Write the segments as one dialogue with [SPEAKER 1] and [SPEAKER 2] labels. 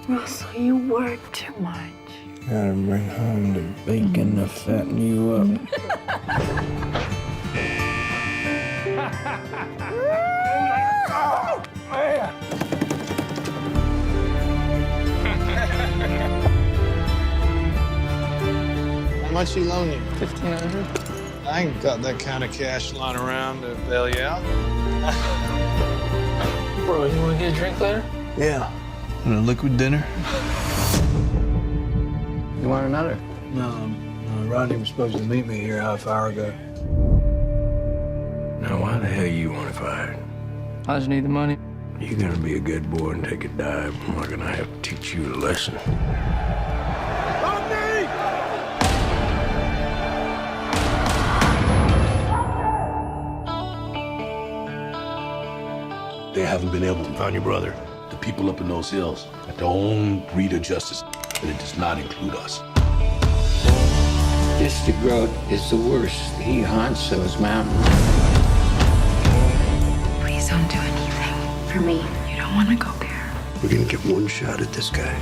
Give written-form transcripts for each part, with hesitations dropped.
[SPEAKER 1] Russell, you work too much.
[SPEAKER 2] Gotta bring home the bacon to fatten you up.
[SPEAKER 3] How much he loan you?
[SPEAKER 4] 1,500.
[SPEAKER 3] I ain't got that kind of cash lying around to bail you out.
[SPEAKER 4] Bro, you wanna get a drink later?
[SPEAKER 2] Yeah. And a liquid dinner?
[SPEAKER 4] You want another?
[SPEAKER 2] No, Rodney was supposed to meet me here half hour ago.
[SPEAKER 5] Now, why the hell you want to fight?
[SPEAKER 4] I just need the money.
[SPEAKER 5] You're gonna be a good boy and take a dive. I'm not gonna have to teach you a lesson.
[SPEAKER 6] They haven't been able to find your brother. The people up in those hills have their own breed of justice, and it does not include us.
[SPEAKER 7] This the growth is the worst. He haunts those mountains.
[SPEAKER 1] Please don't do anything for me. You don't want to go there.
[SPEAKER 2] We're gonna get one shot at this guy.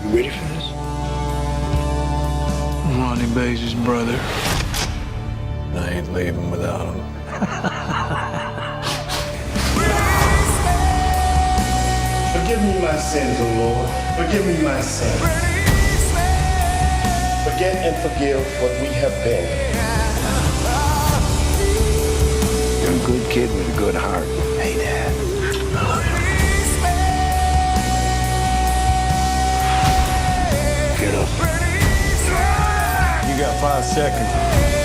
[SPEAKER 2] You ready for this? Ronnie Bays' his brother. I ain't leaving without him.
[SPEAKER 8] Forgive me my sins, O Lord. Forgive me my sins. Forget and forgive what we have been.
[SPEAKER 2] You're a good kid with a good heart. Hey, Dad. I love you. Get up.
[SPEAKER 3] You got 5 seconds.